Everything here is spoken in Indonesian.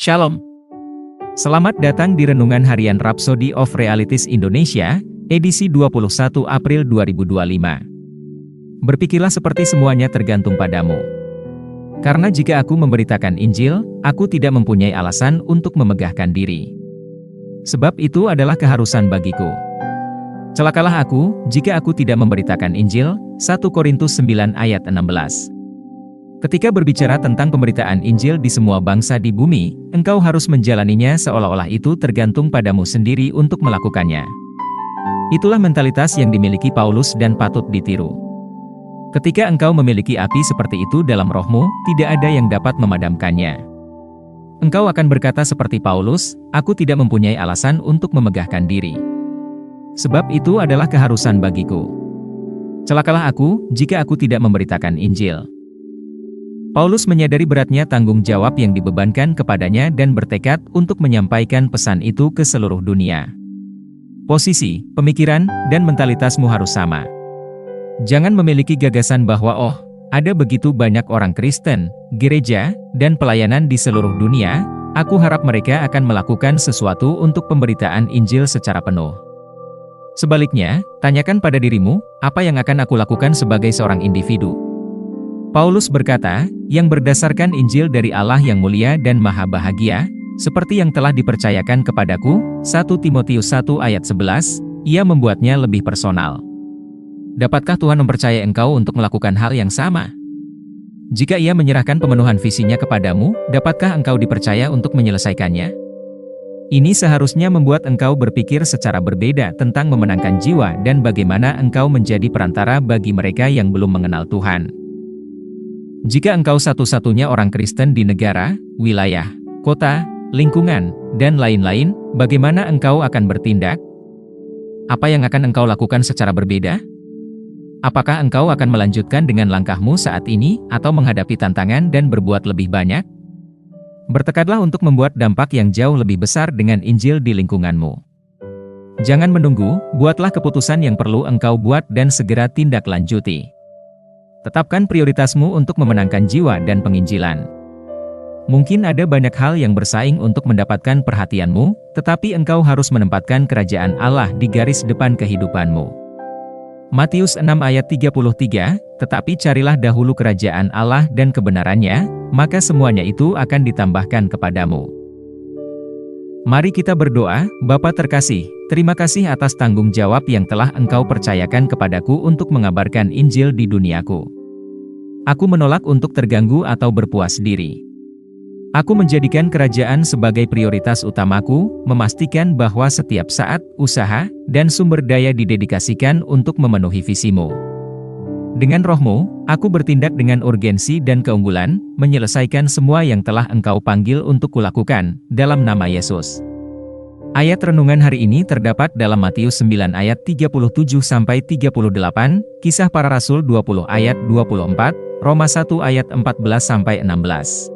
Shalom. Selamat datang di Renungan Harian Rhapsody of Realities Indonesia, edisi 21 April 2025. Berpikirlah seperti semuanya tergantung padamu. Karena jika aku memberitakan Injil, aku tidak mempunyai alasan untuk memegahkan diri. Sebab itu adalah keharusan bagiku. Celakalah aku, jika aku tidak memberitakan Injil, 1 Korintus 9 ayat 16. Ketika berbicara tentang pemberitaan Injil di semua bangsa di bumi, engkau harus menjalaninya seolah-olah itu tergantung padamu sendiri untuk melakukannya. Itulah mentalitas yang dimiliki Paulus dan patut ditiru. Ketika engkau memiliki api seperti itu dalam rohmu, tidak ada yang dapat memadamkannya. Engkau akan berkata seperti Paulus, "Aku tidak mempunyai alasan untuk memegahkan diri. Sebab itu adalah keharusan bagiku. Celakalah aku, jika aku tidak memberitakan Injil." Paulus menyadari beratnya tanggung jawab yang dibebankan kepadanya dan bertekad untuk menyampaikan pesan itu ke seluruh dunia. Posisi, pemikiran, dan mentalitasmu harus sama. Jangan memiliki gagasan bahwa ada begitu banyak orang Kristen, gereja, dan pelayanan di seluruh dunia, aku harap mereka akan melakukan sesuatu untuk pemberitaan Injil secara penuh. Sebaliknya, tanyakan pada dirimu, apa yang akan aku lakukan sebagai seorang individu? Paulus berkata, yang berdasarkan Injil dari Allah yang mulia dan maha bahagia, seperti yang telah dipercayakan kepadaku, 1 Timotius 1 ayat 11, ia membuatnya lebih personal. Dapatkah Tuhan mempercayai engkau untuk melakukan hal yang sama? Jika ia menyerahkan pemenuhan visinya kepadamu, dapatkah engkau dipercaya untuk menyelesaikannya? Ini seharusnya membuat engkau berpikir secara berbeda tentang memenangkan jiwa dan bagaimana engkau menjadi perantara bagi mereka yang belum mengenal Tuhan. Jika engkau satu-satunya orang Kristen di negara, wilayah, kota, lingkungan, dan lain-lain, bagaimana engkau akan bertindak? Apa yang akan engkau lakukan secara berbeda? Apakah engkau akan melanjutkan dengan langkahmu saat ini, atau menghadapi tantangan dan berbuat lebih banyak? Bertekadlah untuk membuat dampak yang jauh lebih besar dengan Injil di lingkunganmu. Jangan menunggu, buatlah keputusan yang perlu engkau buat dan segera tindak lanjuti. Tetapkan prioritasmu untuk memenangkan jiwa dan penginjilan. Mungkin ada banyak hal yang bersaing untuk mendapatkan perhatianmu, tetapi engkau harus menempatkan kerajaan Allah di garis depan kehidupanmu. Matius 6 ayat 33, tetapi carilah dahulu kerajaan Allah dan kebenarannya, maka semuanya itu akan ditambahkan kepadamu. Mari kita berdoa. Bapa terkasih, terima kasih atas tanggung jawab yang telah Engkau percayakan kepadaku untuk mengabarkan Injil di duniaku. Aku menolak untuk terganggu atau berpuas diri. Aku menjadikan kerajaan sebagai prioritas utamaku, memastikan bahwa setiap saat, usaha, dan sumber daya didedikasikan untuk memenuhi visimu. Dengan rohmu, aku bertindak dengan urgensi dan keunggulan, menyelesaikan semua yang telah Engkau panggil untuk kulakukan, dalam nama Yesus. Ayat renungan hari ini terdapat dalam Matius 9 ayat 37-38, Kisah Para Rasul 20 ayat 24, Roma 1 ayat 14-16.